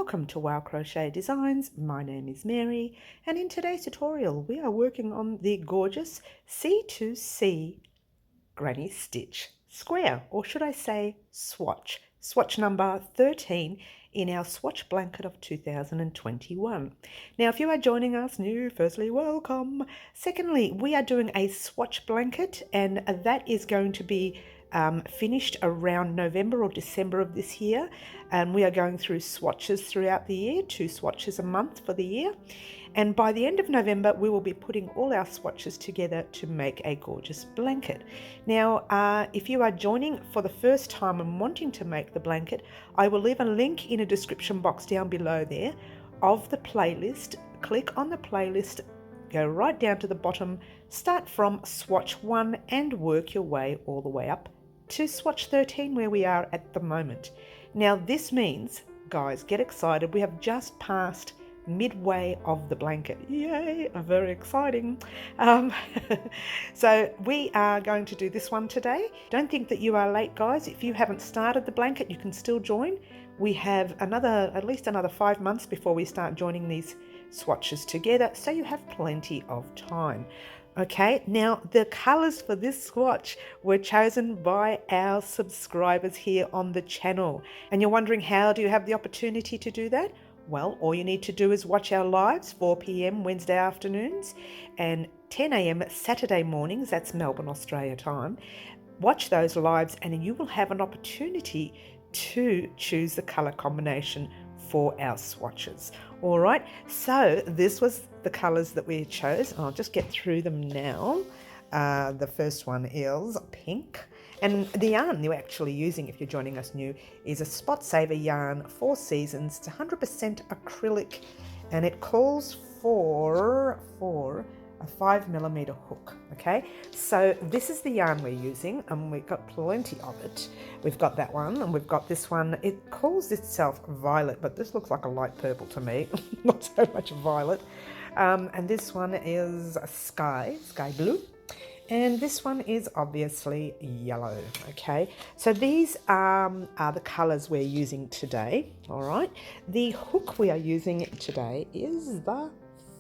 Welcome to Crochet Designs. My name is Mary, and in today's tutorial we are working on the gorgeous C2C Granny Stitch square, or should I say swatch number 13 in our swatch blanket of 2021. Now, if you are joining us new, firstly, welcome. Secondly, we are doing a swatch blanket, and that is going to be finished around November or December of this year, and we are going through swatches throughout the year, 2 swatches a month for the year, and by the end of November we will be putting all our swatches together to make a gorgeous blanket. Now, if you are joining for the first time and wanting to make the blanket, I will leave a link in a description box down below there of the playlist. Click on the playlist, go right down to the bottom, start from swatch 1 and work your way all the way up to swatch 13 where we are at the moment. Now this means, guys, get excited, we have just passed midway of the blanket. Yay, very exciting. So we are going to do this one today. Don't think that you are late, guys. If you haven't started the blanket, you can still join. We have at least another 5 months before we start joining these swatches together, so you have plenty of time. Okay, now the colors for this swatch were chosen by our subscribers here on the channel. And you're wondering, how do you have the opportunity to do that? Well, all you need to do is watch our lives, 4 p.m. Wednesday afternoons and 10 a.m. Saturday mornings, that's Melbourne, Australia time. Watch those lives and you will have an opportunity to choose the color combination for our swatches. All right, so this was the colors that we chose. I'll just get through them now. The first one is pink, and the yarn you're actually using, if you're joining us new, is a Spot Saver yarn, 4 seasons. It's 100% acrylic, and it calls for a 5mm hook. Okay, so this is the yarn we're using, and we've got plenty of it. We've got that one, and we've got this one. It calls itself violet, but this looks like a light purple to me. Not so much violet. And this one is a sky blue, and this one is obviously yellow. Okay, so these are the colors we're using today. All right, the hook we are using today is the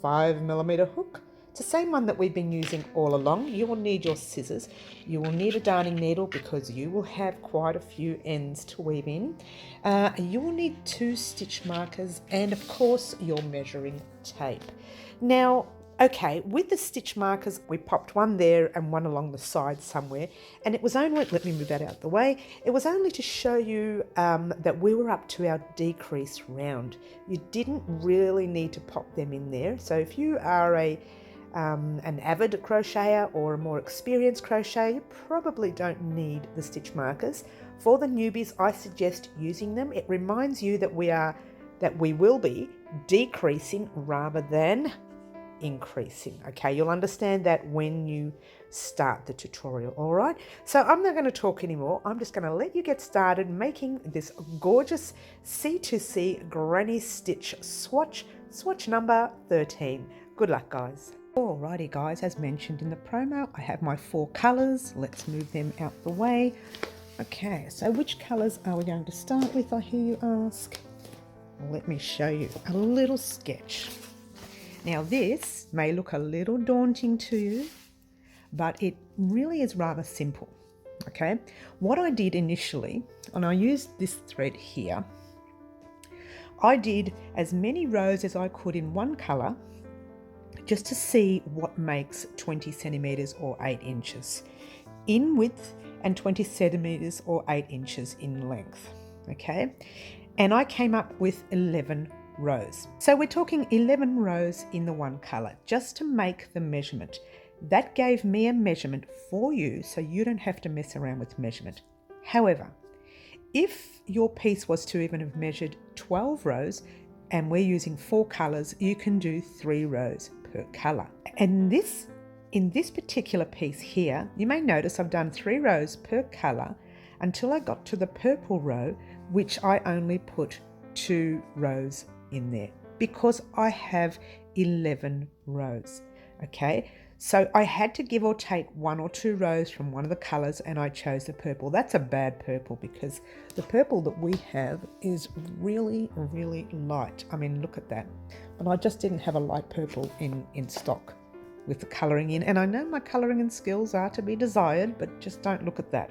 5mm hook. It's the same one that we've been using all along. You will need your scissors. You will need a darning needle because you will have quite a few ends to weave in. You will need 2 stitch markers and of course your measuring tape. Now, okay, with the stitch markers, we popped one there and one along the side somewhere. And it was only, let me move that out of the way, it was only to show you that we were up to our decrease round. You didn't really need to pop them in there. So if you are an avid crocheter or a more experienced crocheter, you probably don't need the stitch markers. For the newbies, I suggest using them. It reminds you that we will be decreasing rather than increasing. Okay, you'll understand that when you start the tutorial. All right, so I'm not going to talk anymore. I'm just going to let you get started making this gorgeous C2C Granny Stitch swatch number 13. Good luck, guys. Alrighty guys, as mentioned in the promo, I have my 4 colors. Let's move them out the way. Okay, so which colors are we going to start with, I hear you ask? Let me show you a little sketch. Now this may look a little daunting to you, but it really is rather simple. Okay, what I did initially, and I used this thread here, I did as many rows as I could in one color, just to see what makes 20 centimeters or 8 inches in width and 20 centimeters or 8 inches in length. Okay, and I came up with 11 rows. So we're talking 11 rows in the one color, just to make the measurement. That gave me a measurement for you, so you don't have to mess around with measurement. However, if your piece was to even have measured 12 rows, and we're using 4 colors, you can do 3 rows per color. And in this particular piece here, you may notice I've done 3 rows per color until I got to the purple row, which I only put 2 rows in there because I have 11 rows. Okay, So I had to give or take 1 or 2 rows from one of the colours, and I chose the purple. That's a bad purple because the purple that we have is really, really light. I mean, look at that. But I just didn't have a light purple in stock with the colouring in. And I know my colouring and skills are to be desired, but just don't look at that.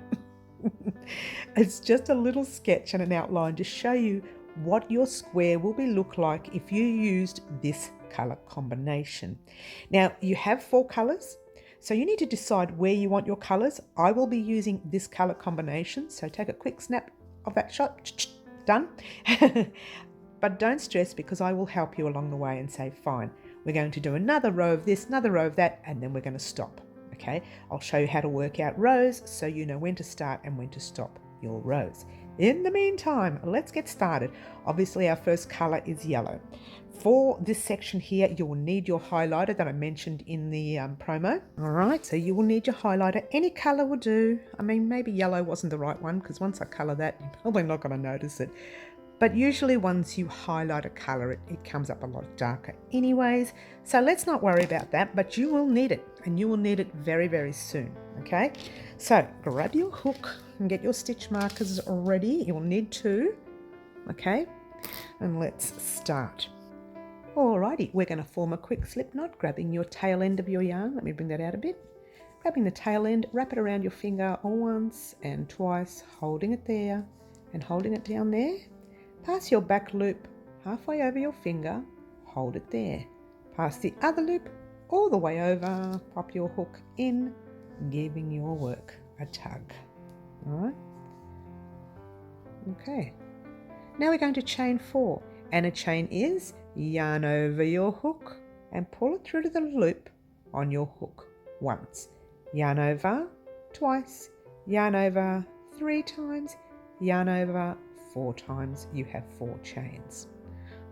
It's just a little sketch and an outline to show you what your square will look like if you used this colour combination. Now you have 4 colours, so you need to decide where you want your colours. I will be using this colour combination, so take a quick snap of that shot. Done. But don't stress, because I will help you along the way and say, fine, we're going to do another row of this, another row of that, and then we're going to stop. Okay, I'll show you how to work out rows so you know when to start and when to stop your rows. In the meantime, let's get started. Obviously our first colour is yellow. For this section here, you will need your highlighter that I mentioned in the promo. All right, so you will need your highlighter. Any colour will do. I mean, maybe yellow wasn't the right one, because once I colour that, you're probably not going to notice it. But usually once you highlight a colour, it comes up a lot darker anyways. So let's not worry about that, but you will need it, and you will need it very, very soon, okay? So grab your hook and get your stitch markers ready. You'll need 2, okay? And let's start. Alrighty, we're going to form a quick slip knot, grabbing your tail end of your yarn. Let me bring that out a bit. Grabbing the tail end, wrap it around your finger once and twice, holding it there and holding it down there. Pass your back loop halfway over your finger, hold it there. Pass the other loop all the way over, pop your hook in, giving your work a tug. Alright? Okay. Now we're going to chain 4, and a chain is yarn over your hook and pull it through to the loop on your hook once. Yarn over twice, yarn over 3 times, yarn over 4 times. You have 4 chains.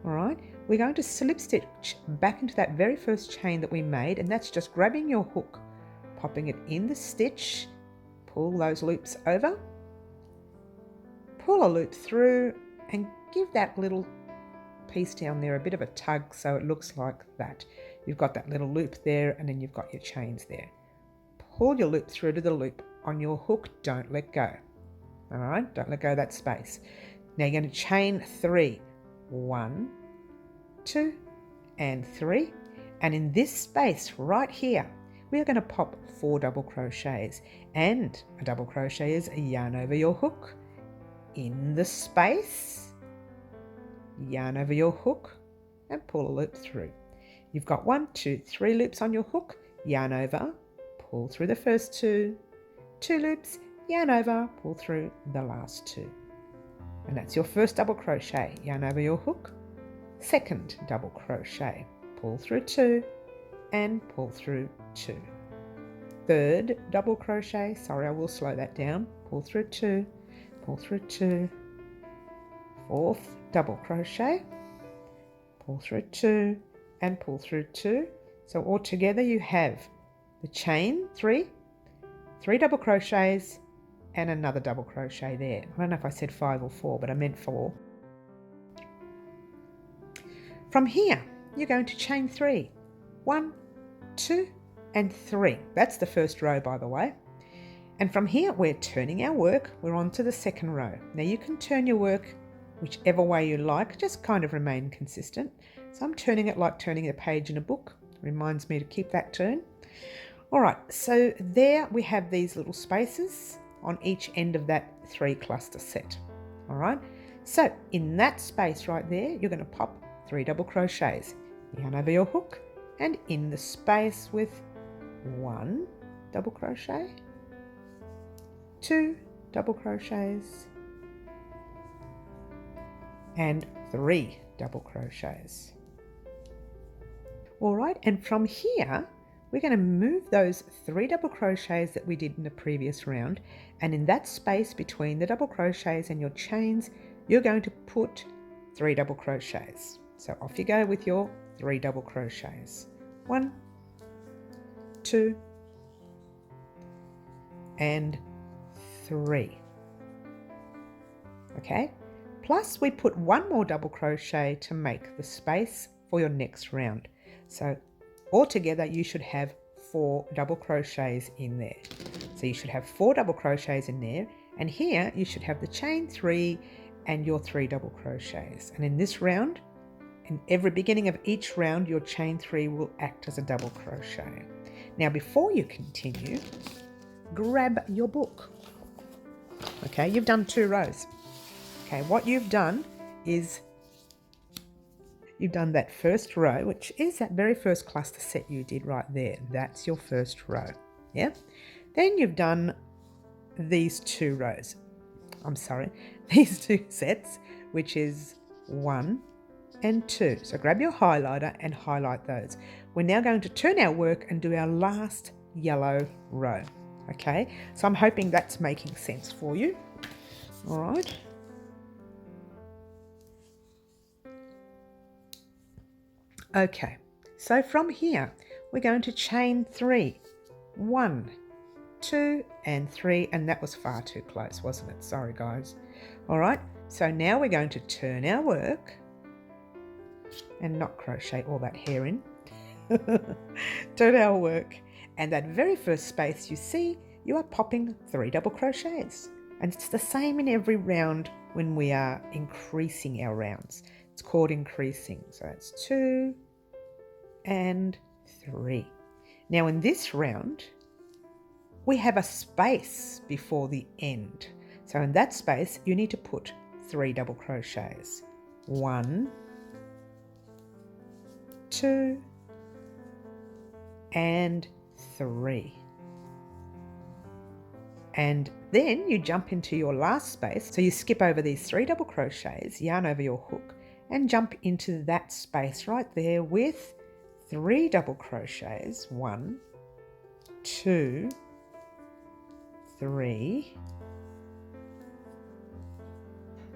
All right, we're going to slip stitch back into that very first chain that we made, and that's just grabbing your hook, popping it in the stitch, pull those loops over, pull a loop through, and give that little piece down there a bit of a tug so it looks like that. You've got that little loop there, and then you've got your chains there. Pull your loop through to the loop on your hook, don't let go. All right, don't let go of that space. Now you're going to chain 3. 1, 2, and 3. And in this space right here, we are going to pop 4 double crochets, and a double crochet is a yarn over your hook, in the space, yarn over your hook, and pull a loop through. You've got 1, 2, 3 loops on your hook, yarn over, pull through the first 2, 2 loops, yarn over, pull through the last 2. And that's your first double crochet, yarn over your hook, second double crochet, pull through 2 and pull through 2. Third double crochet, sorry, I will slow that down, pull through 2, pull through 2. Fourth double crochet, pull through 2 and pull through 2. So altogether you have the chain 3, 3 double crochets, and another double crochet there. I don't know if I said 5 or 4, but I meant 4. From here, you're going to chain 3. 1, 2, and 3. That's the first row, by the way. And from here, we're turning our work. We're on to the second row. Now you can turn your work whichever way you like, just kind of remain consistent. So I'm turning it like turning a page in a book. Reminds me to keep that turn. All right, so there we have these little spaces on each end of that 3 cluster set. All right, so in that space right there, you're going to pop 3 double crochets, yarn over your hook, and in the space with 1 double crochet, 2 double crochets, and 3 double crochets. All right, and from here, we're going to move those 3 double crochets that we did in the previous round, and in that space between the double crochets and your chains, you're going to put 3 double crochets. So off you go with your 3 double crochets. 1, 2, and 3. Okay, plus we put 1 more double crochet to make the space for your next round. So altogether you should have 4 double crochets in there. So you should have 4 double crochets in there, and here you should have the chain 3 and your 3 double crochets. And in this round, in every beginning of each round, your chain 3 will act as a double crochet. Now before you continue, grab your book. Okay, you've done 2 rows. Okay, what you've done is you've done that first row, which is that very first cluster set you did right there. That's your first row. Yeah. Then you've done these 2 rows. I'm sorry, these 2 sets, which is 1 and 2. So grab your highlighter and highlight those. We're now going to turn our work and do our last yellow row. Okay, so I'm hoping that's making sense for you. All right. Okay, so from here, we're going to chain 3. 1, 2, and 3, and that was far too close, wasn't it? Sorry, guys. All right, so now we're going to turn our work and not crochet all that hair in. Turn our work, and that very first space you see, you are popping 3 double crochets. And it's the same in every round when we are increasing our rounds. It's called increasing. So it's 2 and 3. Now in this round, we have a space before the end. So in that space, you need to put 3 double crochets. 1, 2, and 3. And then you jump into your last space. So you skip over these 3 double crochets, yarn over your hook, and jump into that space right there with 3 double crochets. 1, 2, 3.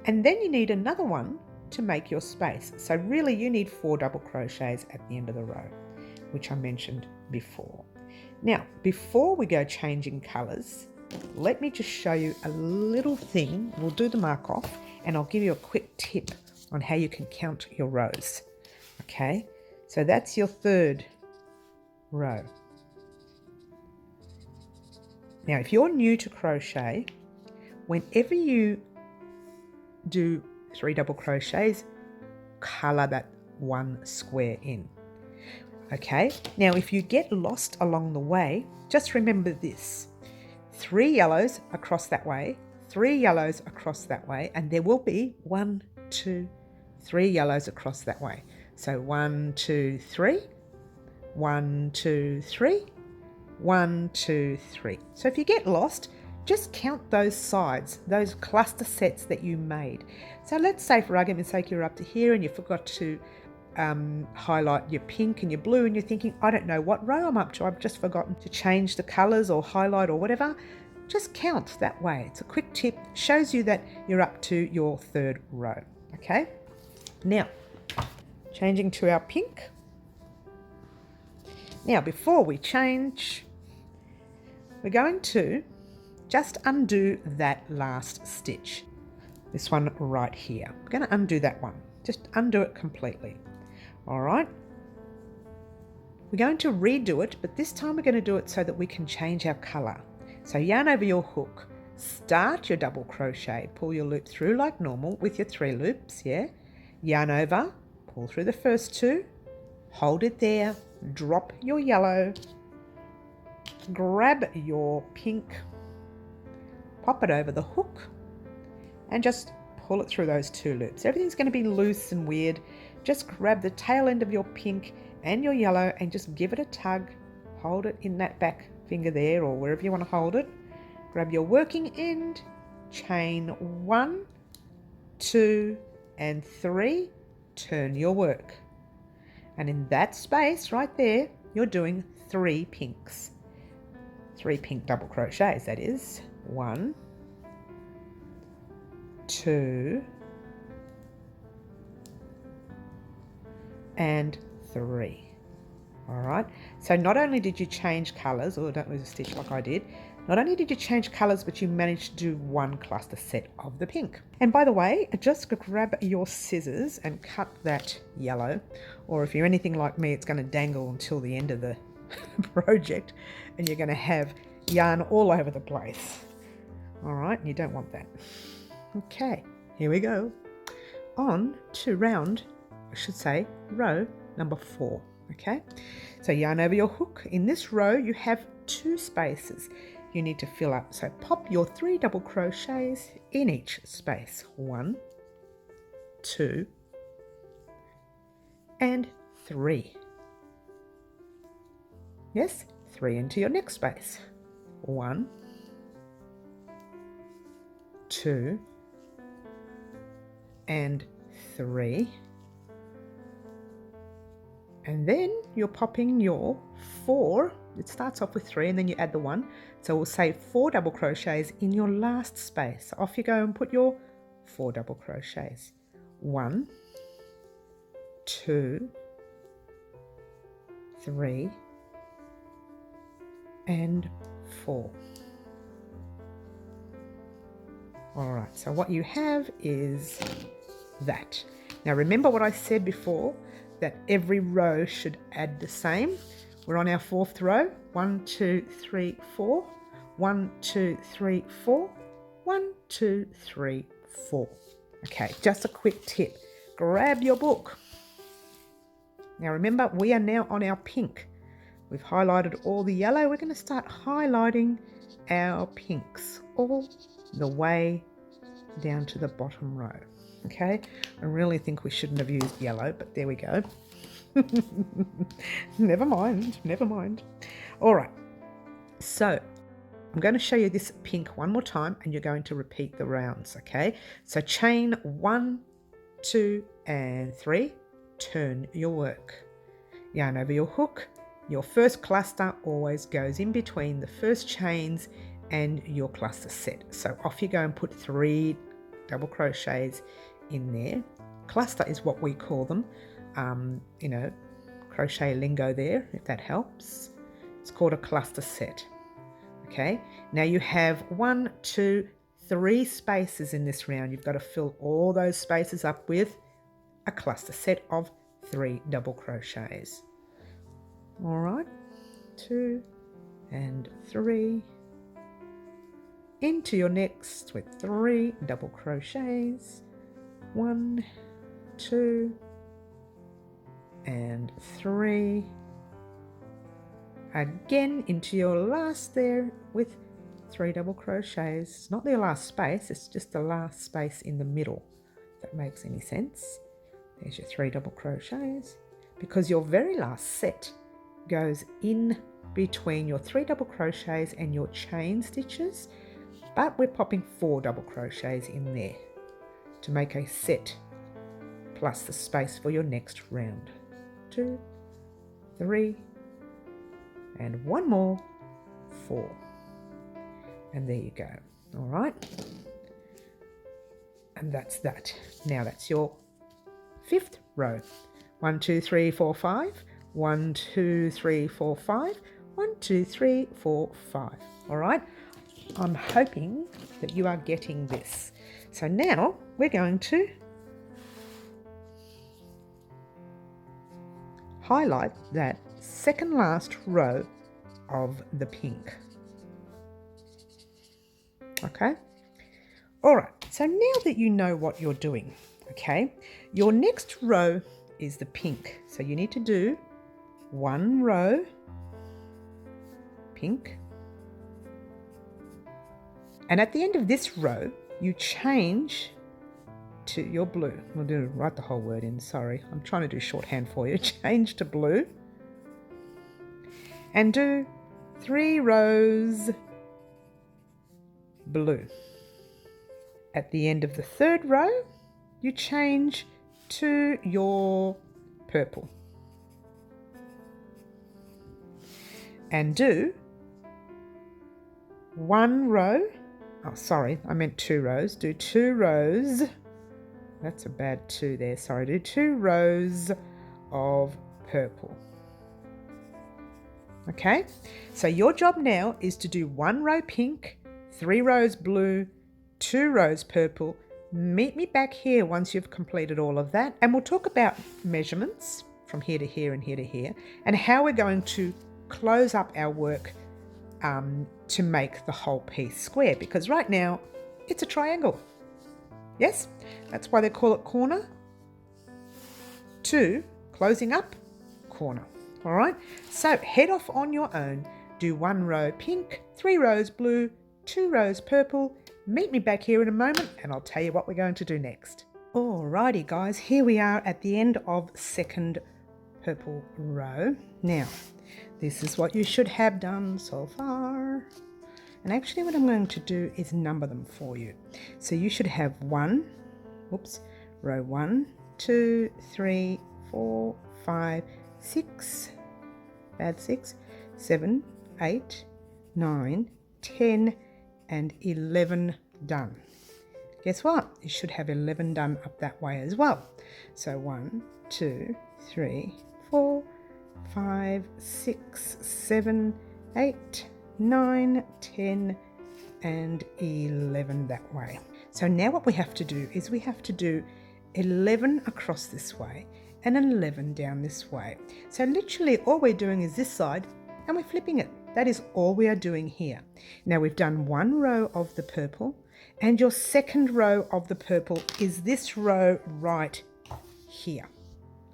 And then you need another one to make your space. So really you need 4 double crochets at the end of the row, which I mentioned before. Now, before we go changing colours, let me just show you a little thing. We'll do the mark off and I'll give you a quick tip on how you can count your rows. Okay, so that's your 3rd row. Now, if you're new to crochet, whenever you do 3 double crochets, colour that 1 square in. Okay, now if you get lost along the way, just remember this. 3 yellows across that way, 3 yellows across that way, and there will be 1, 2, 3 yellows across that way. So 1, 2, 3, 1, 2, 3, 1, 2, 3. So if you get lost, just count those sides, those cluster sets that you made. So let's say for argument's sake you're up to here and you forgot to highlight your pink and your blue and you're thinking, I don't know what row I'm up to, I've just forgotten to change the colours or highlight or whatever. Just count that way. It's a quick tip, shows you that you're up to your 3rd row. Okay, now changing to our pink. Now before we change, we're going to just undo that last stitch, this one right here. I'm going to undo that one, just undo it completely. All right, we're going to redo it, but this time we're going to do it so that we can change our colour. So yarn over your hook, start your double crochet, pull your loop through like normal with your 3 loops, yeah? Yarn over, pull through the first 2, hold it there, drop your yellow, grab your pink, pop it over the hook, and just pull it through those 2 loops. Everything's going to be loose and weird. Just grab the tail end of your pink and your yellow and just give it a tug. Hold it in that back finger there or wherever you want to hold it. Grab your working end, chain 1, 2, and 3, turn your work. And in that space right there, you're doing 3 pinks. 3 pink double crochets, that is. 1, 2, and 3. All right, so not only did you change colours, or don't lose a stitch like I did, not only did you change colours, but you managed to do 1 cluster set of the pink. And by the way, just grab your scissors and cut that yellow, or if you're anything like me, it's going to dangle until the end of the project and you're going to have yarn all over the place. All right, you don't want that. Okay, here we go. On to row number 4. Okay, so yarn over your hook. In this row you have 2 spaces you need to fill up, so pop your 3 double crochets in each space. 1, 2 and 3. Yes, 3 into your next space. 1, 2 and 3. And then you're popping your 4. It starts off with 3 and then you add the 1. So we'll say 4 double crochets in your last space. So off you go and put your 4 double crochets. 1, 2, 3 and 4. All right, so what you have is that. Now remember what I said before, that every row should add the same. We're on our 4th row. 1, 2, 3, 4. 1, 2, 3, 4. 1, 2, 3, 4. Okay, just a quick tip. Grab your book. Now remember, we are now on our pink. We've highlighted all the yellow. We're going to start highlighting our pinks all the way down to the bottom row. Okay, I really think we shouldn't have used yellow, but there we go. Never mind. All right, so I'm going to show you this pink one more time and you're going to repeat the rounds. Okay, so chain 1, 2 and 3, turn your work, yarn over your hook. Your first cluster always goes in between the first chains and your cluster set. So off you go and put 3 double crochets in there. Cluster is what we call them, crochet lingo there, if that helps. It's called a cluster set. Okay, now you have 1, 2, 3 spaces in this round. You've got to fill all those spaces up with a cluster set of 3 double crochets. All right, 2 and 3 into your next with 3 double crochets. 1, 2 and 3. Again into your last there with 3 double crochets. It's not the last space, it's just the last space in the middle, if that makes any sense. There's your 3 double crochets, because your very last set goes in between your 3 double crochets and your chain stitches, but we're popping 4 double crochets in there to make a set plus the space for your next round. 2, 3 and 1 more, 4, and there you go. All right, and that's that. Now that's your 5th row. 1, 2, 3, 4, 5. 1, 2, 3, 4, 5. 1, 2, 3, 4, 5. All right, I'm hoping that you are getting this. So now we're going to highlight that second last row of the pink. Okay, all right, so now that you know what you're doing, okay, your next row is the pink. So you need to do 1 row pink, and at the end of this row you change to your blue. We'll write the whole word in, sorry, I'm trying to do shorthand for you. Change to blue and do 3 rows blue. At the end of the 3rd row you change to your purple and do 1 row, oh sorry, I meant 2 rows, do 2 rows, that's a bad 2 there, sorry, do 2 rows of purple. Okay, so your job now is to do 1 row pink, 3 rows blue, 2 rows purple. Meet me back here once you've completed all of that, and we'll talk about measurements from here to here and here to here, and how we're going to close up our work to make the whole piece square, because right now it's a triangle. Yes, that's why they call it corner to closing up corner. All right, so head off on your own. Do 1 row pink, 3 rows blue, 2 rows purple. Meet me back here in a moment and I'll tell you what we're going to do next. Alrighty guys, here we are at the end of second purple row. Now, this is what you should have done so far. And actually what I'm going to do is number them for you. So you should have row 1, 2, 3, 4, 5, 6, 7, 8, 9, 10 and 11 done. Guess what? You should have 11 done up that way as well. So 1, 2, 3, 4, 5, 6, 7, 8, 9, 10 and 11 that way. So now what we have to do is we have to do 11 across this way and 11 down this way. So literally all we're doing is this side and we're flipping it. That is all we are doing here. Now we've done 1 row of the purple, and your second row of the purple is this row right here.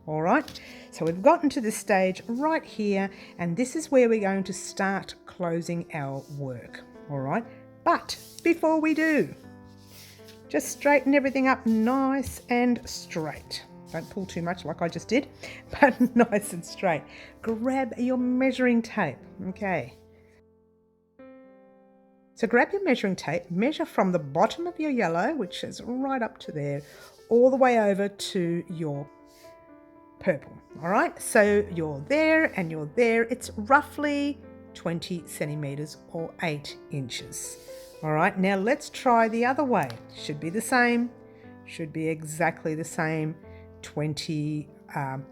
All right, so we've gotten to this stage right here, and this is where we're going to start closing our work. All right, but before we do, just straighten everything up nice and straight. Don't pull too much like I just did, but nice and straight. Grab your measuring tape, okay. So grab your measuring tape, measure from the bottom of your yellow, which is right up to there, all the way over to your purple, all right? So you're there and you're there. It's roughly 20 centimeters or 8 inches. All right, now let's try the other way. Should be the same, should be exactly the same, 20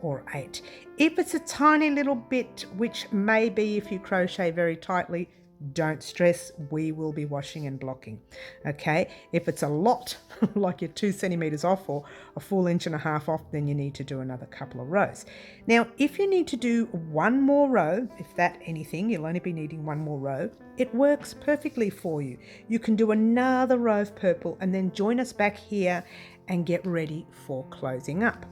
or 8. If it's a tiny little bit, which may be if you crochet very tightly, don't stress, we will be washing and blocking. Okay, if it's a lot, like you're 2 centimeters off or a full 1.5 inches off, then you need to do another couple of rows. Now, if you need to do 1 more row, if that anything, you'll only be needing 1 more row, it works perfectly for you. You can do another row of purple and then join us back here and get ready for closing up.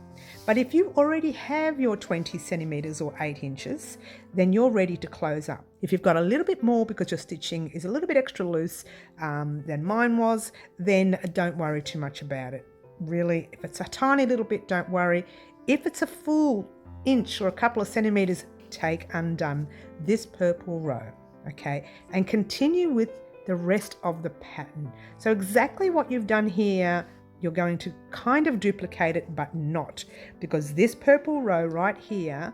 But if you already have your 20 centimeters or 8 inches, then you're ready to close up. If you've got a little bit more because your stitching is a little bit extra loose than mine was, then don't worry too much about it. Really, if it's a tiny little bit, don't worry. If it's a full inch or a couple of centimeters, take undone this purple row, okay? And continue with the rest of the pattern. So exactly what you've done here, you're going to kind of duplicate it, but not, because this purple row right here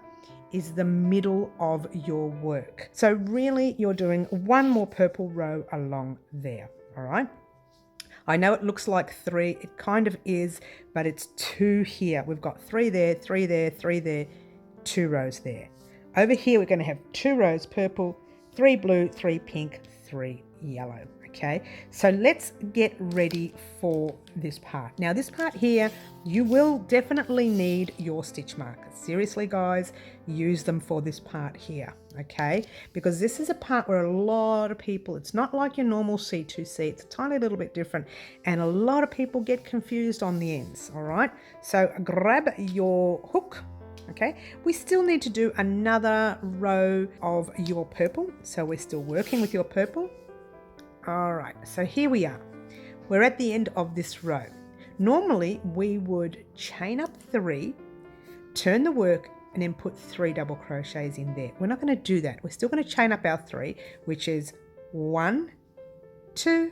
is the middle of your work. So really you're doing 1 more purple row along there, all right? I know it looks like 3, it kind of is, but it's 2 here. We've got 3 there, 3 there, 3 there, 2 rows there. Over here we're going to have 2 rows purple, 3 blue, 3 pink, 3 yellow. Okay, so let's get ready for this part. Now this part here, you will definitely need your stitch markers. Seriously guys, use them for this part here, okay? Because this is a part where a lot of people, it's not like your normal C2C, it's a tiny little bit different, and a lot of people get confused on the ends, all right? So grab your hook. Okay, we still need to do another row of your purple, so we're still working with your purple. All right, so here we are. We're at the end of this row. Normally we would chain up 3, turn the work, and then put 3 double crochets in there. We're not going to do that. We're still going to chain up our 3, which is 1, 2,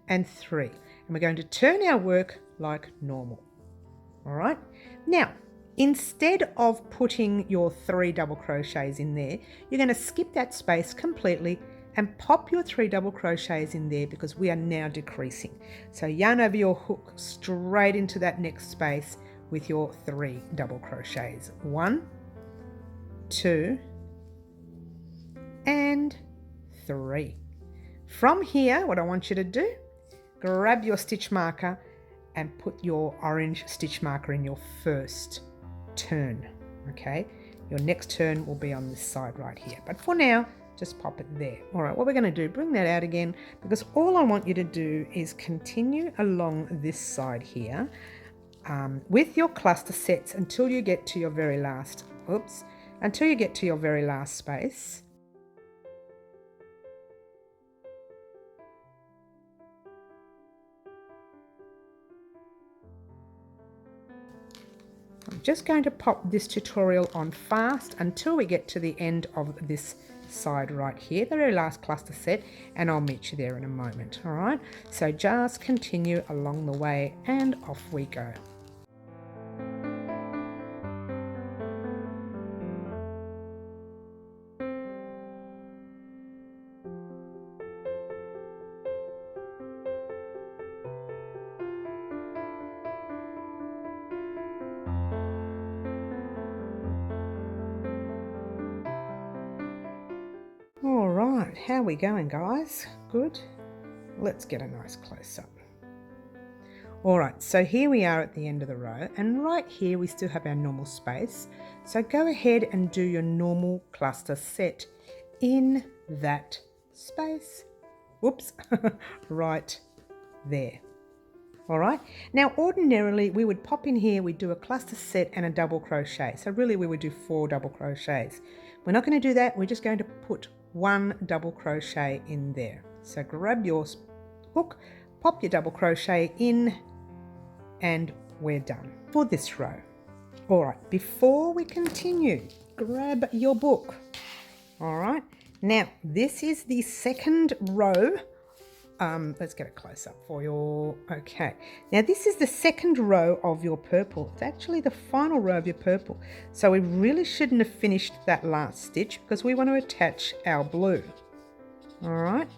and 3. And we're going to turn our work like normal. All right. Now, instead of putting your 3 double crochets in there, you're going to skip that space completely and pop your 3 double crochets in there, because we are now decreasing. So yarn over your hook straight into that next space with your 3 double crochets. 1, 2, and 3. From here, what I want you to do, grab your stitch marker and put your orange stitch marker in your first turn, okay? Your next turn will be on this side right here. But for now, just pop it there. All right, what we're going to do, bring that out again, because all I want you to do is continue along this side here with your cluster sets until you get to your very last, until you get to your very last space. I'm just going to pop this tutorial on fast until we get to the end of this side right here, the very last cluster set, and I'll meet you there in a moment. All right, so just continue along the way and off we go. All right, how are we going, guys? Good. Let's get a nice close-up. All right, so here we are at the end of the row, and right here we still have our normal space. So go ahead and do your normal cluster set in that space. Whoops, right there. All right, now ordinarily we would pop in here, we'd do a cluster set and a double crochet. So really we would do 4 double crochets. We're not going to do that, we're just going to put 1 double crochet in there. So grab your hook, pop your double crochet in, and we're done for this row. All right, before we continue, grab your book. All right, now this is the second row. Let's get a close up for you. Okay, now this is the second row of your purple. It's actually the final row of your purple. So we really shouldn't have finished that last stitch because we want to attach our blue. All right.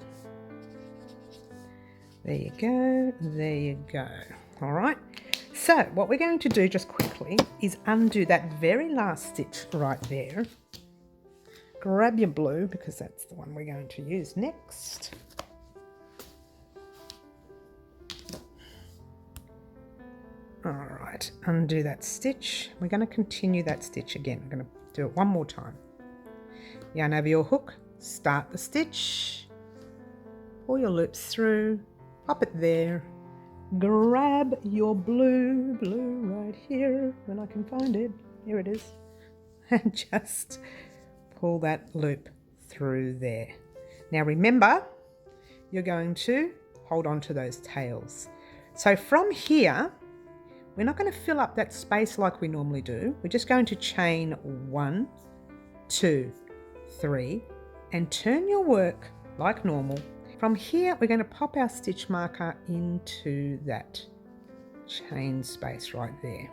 There you go, there you go. All right. So what we're going to do just quickly is undo that very last stitch right there. Grab your blue because that's the one we're going to use next. All right, undo that stitch. We're going to continue that stitch again. I'm going to do it one more time. Yarn over your hook, start the stitch, pull your loops through, pop it there, grab your blue right here, when I can find it. Here it is. And just pull that loop through there. Now remember, you're going to hold on to those tails. So from here, we're not going to fill up that space like we normally do. We're just going to chain 1, 2, 3, and turn your work like normal. From here, we're going to pop our stitch marker into that chain space right there.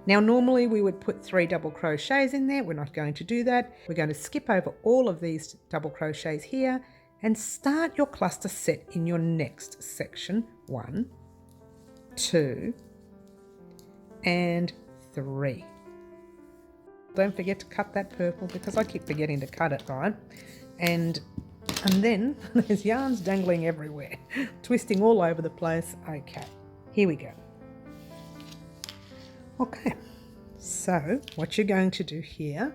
Now, normally we would put 3 double crochets in there. We're not going to do that. We're going to skip over all of these double crochets here and start your cluster set in your next section. 1, 2, and 3. Don't forget to cut that purple because I keep forgetting to cut it, right? And then there's yarns dangling everywhere, twisting all over the place. Okay, here we go. Okay, so what you're going to do here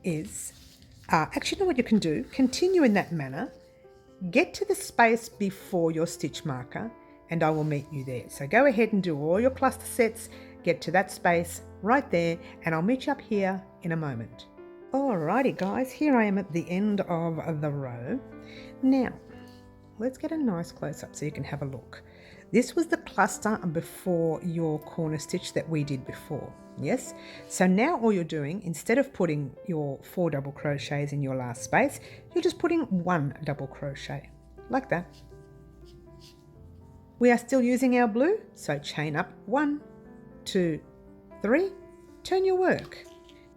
is, actually you know what you can do? Continue in that manner, get to the space before your stitch marker, and I will meet you there. So go ahead and do all your cluster sets, get to that space right there, and I'll meet you up here in a moment. Alrighty guys, here I am at the end of the row. Now, let's get a nice close up so you can have a look. This was the cluster before your corner stitch that we did before, yes? So now all you're doing, instead of putting your 4 double crochets in your last space, you're just putting 1 double crochet, like that. We are still using our blue, so chain up 1, 2, 3, turn your work.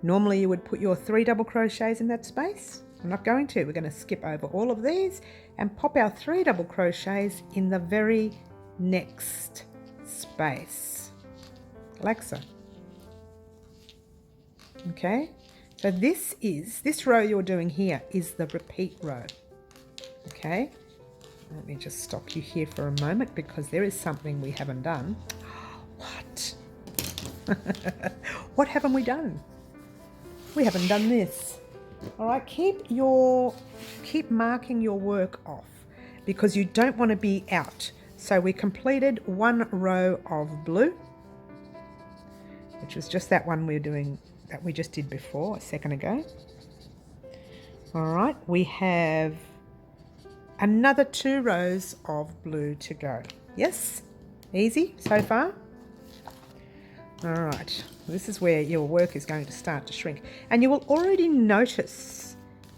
Normally you would put your 3 double crochets in that space. I'm not going to. We're going to skip over all of these and pop our 3 double crochets in the very next space, like so. Okay, so this row you're doing here is the repeat row. Okay, let me just stop you here for a moment because there is something we haven't done. What? What haven't we done? We haven't done this. All right, keep marking your work off because you don't want to be out. So we completed one row of blue, which was just that one that we just did before a second ago. All right, we have another 2 rows of blue to go. Yes, easy so far. All right, this is where your work is going to start to shrink, and you will already notice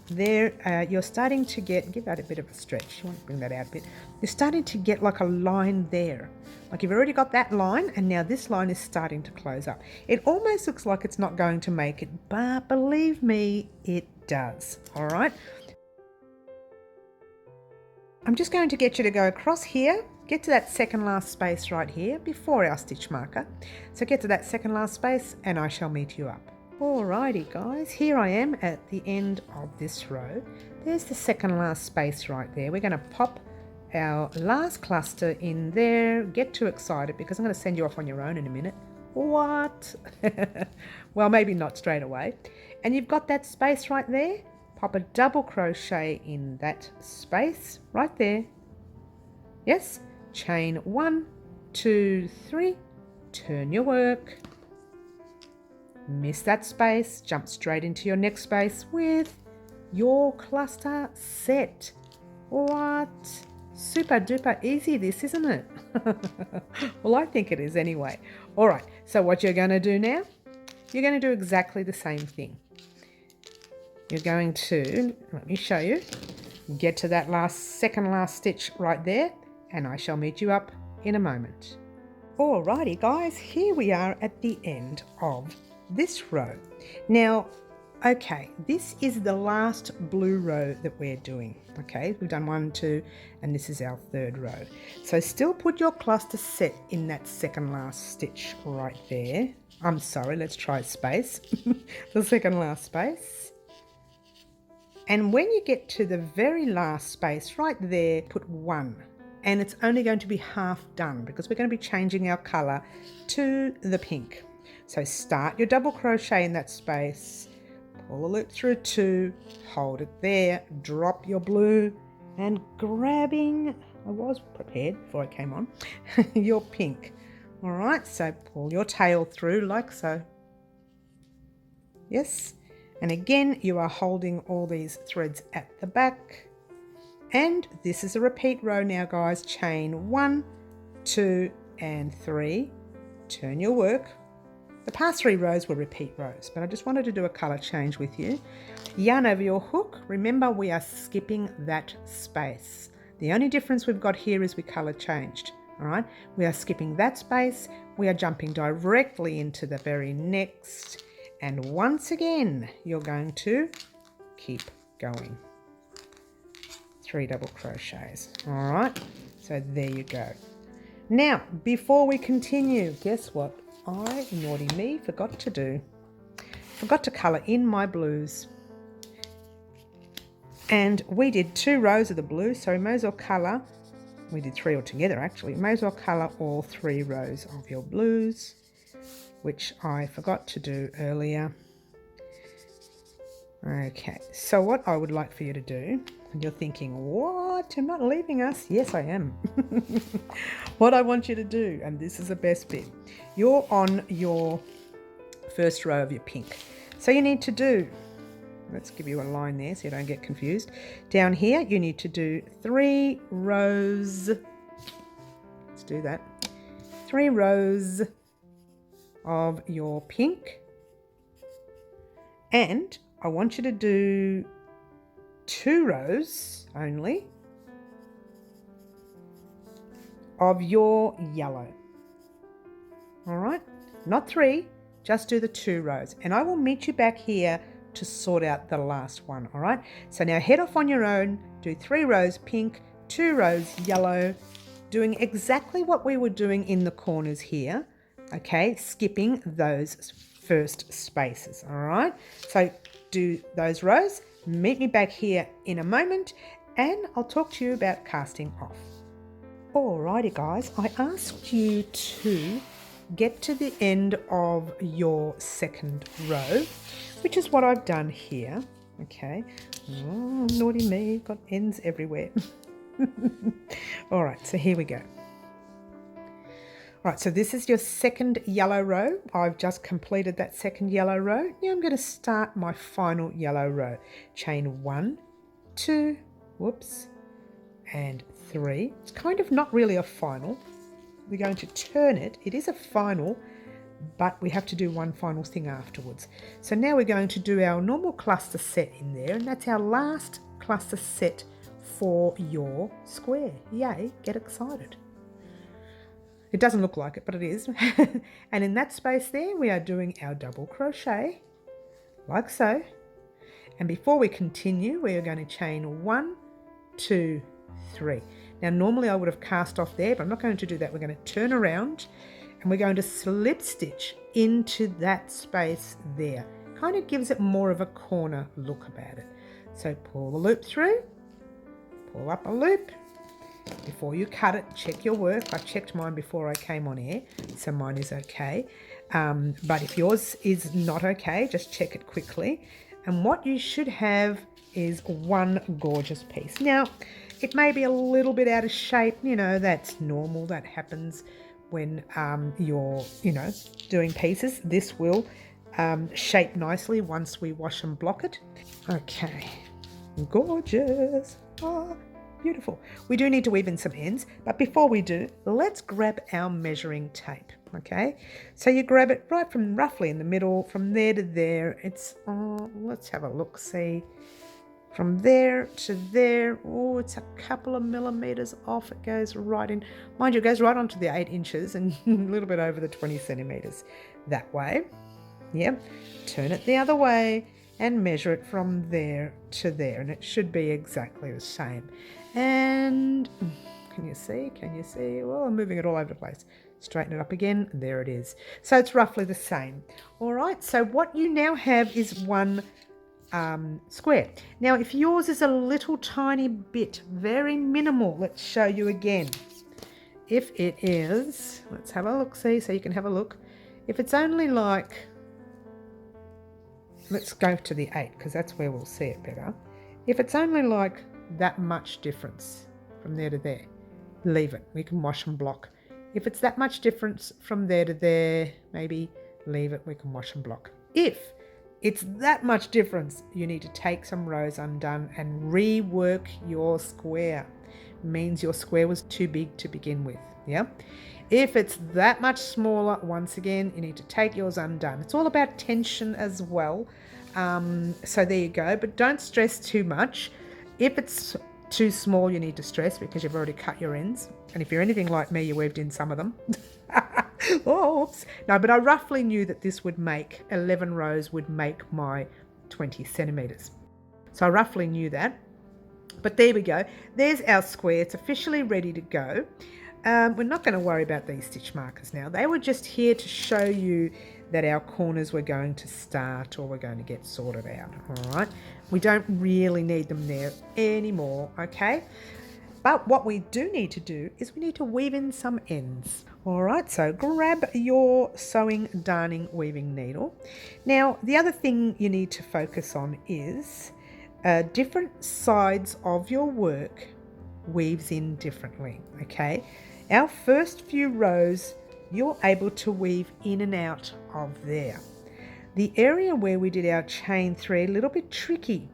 there you're starting to give that a bit of a stretch. You want to bring that out a bit. You're starting to get like a line there, like you've already got that line, and now this line is starting to close up. It almost looks like it's not going to make it, but believe me, it does. All right, I'm just going to get you to go across here, get to that second last space right here before our stitch marker. So get to that second last space and I shall meet you up. Alrighty guys, here I am at the end of this row. There's the second last space right there. We're going to pop our last cluster in there. Get too excited because I'm going to send you off on your own in a minute. What? Well, maybe not straight away. And you've got that space right there. Pop a double crochet in that space right there. Yes, chain 1, 2, 3, turn your work. Miss that space, jump straight into your next space with your cluster set. What? Super duper easy this, isn't it? Well, I think it is anyway. All right, so what you're going to do now, you're going to do exactly the same thing. You're going to, let me show you, get to that second last stitch right there, and I shall meet you up in a moment. Alrighty guys, here we are at the end of this row. Now, okay, this is the last blue row that we're doing. Okay, we've done 1, 2, and this is our 3rd row. So still put your cluster set in that second last stitch right there. I'm sorry, let's try space. The second last space. And when you get to the very last space right there, put 1. And it's only going to be half done because we're going to be changing our colour to the pink. So start your double crochet in that space, pull a loop through 2, hold it there, drop your blue, and grabbing, I was prepared before I came on, your pink. All right, so pull your tail through like so. Yes, and again, you are holding all these threads at the back. And this is a repeat row now, guys. Chain 1, 2, and 3. Turn your work. The past 3 rows were repeat rows, but I just wanted to do a colour change with you. Yarn over your hook. Remember, we are skipping that space. The only difference we've got here is we colour changed. All right, we are skipping that space. We are jumping directly into the very next. And once again, you're going to keep going. 3 double crochets. All right, so there you go. Now, before we continue, guess what? I, naughty me, forgot to colour in my blues. And we did 2 rows of the blue, so we may as well colour, we did 3 altogether actually, may as well colour all 3 rows of your blues, which I forgot to do earlier. Okay, so what I would like for you to do, and you're thinking, what, you're not leaving us? Yes, I am. What I want you to do, and this is the best bit, you're on your first row of your pink. So you need to do, let's give you a line there so you don't get confused. Down here, you need to do 3 rows. Let's do that. 3 rows of your pink. And I want you to do 2 rows only of your yellow. All right, not 3, just do the 2 rows. And I will meet you back here to sort out the last one. All right, so now head off on your own, do 3 rows pink, 2 rows yellow, doing exactly what we were doing in the corners here. Okay, skipping those first spaces. All right, so do those rows, meet me back here in a moment, and I'll talk to you about casting off. Alrighty guys, I asked you to get to the end of your second row, which is what I've done here. Okay, oh, naughty me, got ends everywhere. All right, so here we go. Right, so this is your second yellow row. I've just completed that second yellow row. Now I'm going to start my final yellow row. Chain 1, 2, whoops, and 3. It's kind of not really a final. We're going to turn it. It is a final, but we have to do one final thing afterwards. So now we're going to do our normal cluster set in there, and that's our last cluster set for your square. Yay, get excited. It doesn't look like it, but it is. And in that space there, we are doing our double crochet, like so. And before we continue, we are going to chain 1, 2, 3. Now, normally I would have cast off there, but I'm not going to do that. We're going to turn around and we're going to slip stitch into that space there. Kind of gives it more of a corner look about it. So pull the loop through, pull up a loop. Before you cut it, check your work. I checked mine before I came on air, so mine is okay. But if yours is not okay, just check it quickly. And what you should have is one gorgeous piece. Now, it may be a little bit out of shape, you know, that's normal. That happens when you're, you know, doing pieces. This will shape nicely once we wash and block it. Okay, gorgeous. Oh, beautiful. We do need to weave in some ends, but before we do, let's grab our measuring tape. Okay, so you grab it right from roughly in the middle, from there to there. It's let's have a look. See, from there to there. Oh, it's a couple of millimeters off. It goes right in. Mind you, it goes right onto the 8 inches and a little bit over the 20 centimeters that way. Yep. Turn it the other way and measure it from there to there, and it should be exactly the same. And can you see? Can you see? Well, I'm moving it all over the place. Straighten it up again. There it is. So it's roughly the same. All right. So what you now have is one square. Now, if yours is a little tiny bit, very minimal, let's show you again. If it is, let's have a look. See, so you can have a look. If it's only like, let's go to the 8 because that's where we'll see it better. If it's only like that much difference from there to there, leave it. We can wash and block. If it's that much difference from there to there, maybe leave it. We can wash and block. If it's that much difference, you need to take some rows undone and rework your square. Means your square was too big to begin with. Yeah. If it's that much smaller, once again, you need to take yours undone. It's all about tension as well. So there you go, but don't stress too much. If it's too small, you need to stress because you've already cut your ends. And if you're anything like me, you weaved in some of them. Oh, oops. No, but I roughly knew that this would make 11 rows would make my 20 centimeters. So I roughly knew that. But there we go. There's our square. It's officially ready to go. We're not going to worry about these stitch markers now. They were just here to show you that our corners were going to start or we're going to get sorted out. All right. We don't really need them there anymore. Okay. But what we do need to do is we need to weave in some ends. All right. So grab your sewing, darning, weaving needle. Now, the other thing you need to focus on is different sides of your work weaves in differently. Okay. Our first few rows, you're able to weave in and out of there. The area where we did our chain 3, a little bit tricky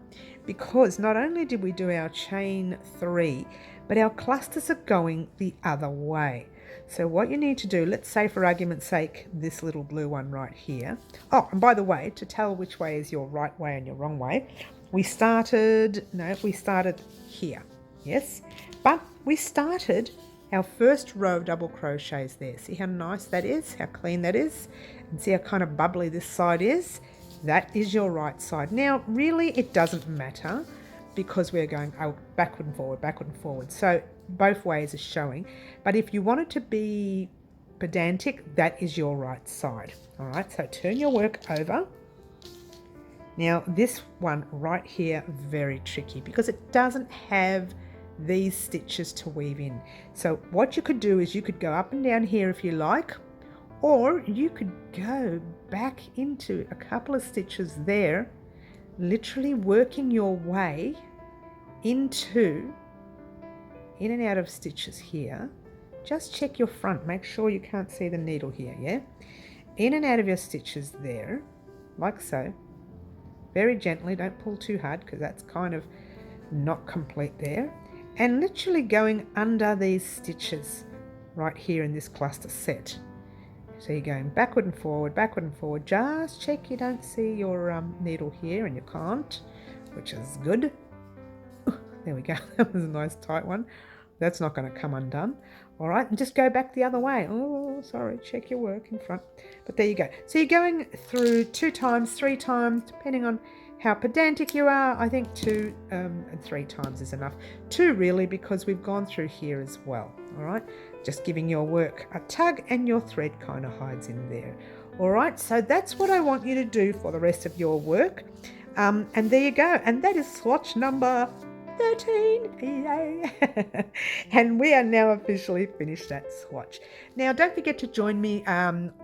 because not only did we do our chain 3, but our clusters are going the other way. So what you need to do, let's say for argument's sake, this little blue one right here. Oh, and by the way, to tell which way is your right way and your wrong way, we started here, yes, but we started our first row of double crochets there. See how nice that is, how clean that is, and see how kind of bubbly this side is? That is your right side. Now, really, it doesn't matter because we're going backward and forward. So both ways are showing. But if you wanted to be pedantic, that is your right side. All right, so turn your work over. Now, this one right here, very tricky because it doesn't have these stitches to weave in. So what you could do is you could go up and down here if you like, Or you could go back into a couple of stitches there, literally working your way into in and out of stitches here. Just check your front, make sure you can't see the needle here, yeah? In and out of your stitches there, like so. Very gently, don't pull too hard because that's kind of not complete there. And literally going under these stitches right here in this cluster set. So you're going backward and forward, just check you don't see your needle here, and you can't, which is good. There we go, that was a nice tight one. That's not going to come undone. All right, and just go back the other way. Oh, sorry, check your work in front. But there you go. So you're going through 2 times, 3 times, depending on how pedantic you are. I think 2 and 3 times is enough. 2 really, because we've gone through here as well. All right, just giving your work a tug and your thread kind of hides in there. All right, so that's what I want you to do for the rest of your work. And there you go. And that is swatch number 13. Yay! And we are now officially finished that swatch. Now don't forget to join me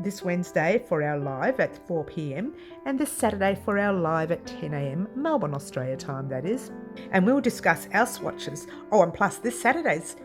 this Wednesday for our live at 4 p.m. and this Saturday for our live at 10 a.m. Melbourne, Australia time, that is. And we'll discuss our swatches. Oh, and plus this Saturday's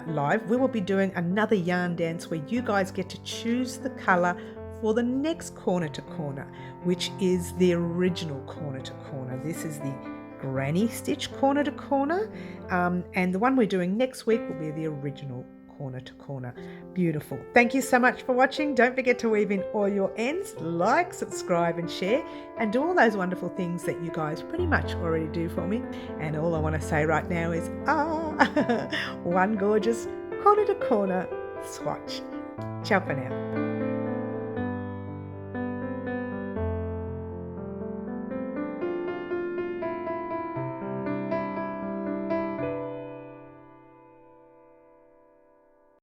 live, we will be doing another yarn dance where you guys get to choose the colour for the next corner to corner, which is the original corner to corner. This is the Granny Stitch corner to corner, and the one we're doing next week will be the original corner to corner. Beautiful. Thank you so much for watching. Don't forget to weave in all your ends, like, subscribe and share, and do all those wonderful things that you guys pretty much already do for me. And all I want to say right now is one gorgeous corner to corner swatch. Ciao for now.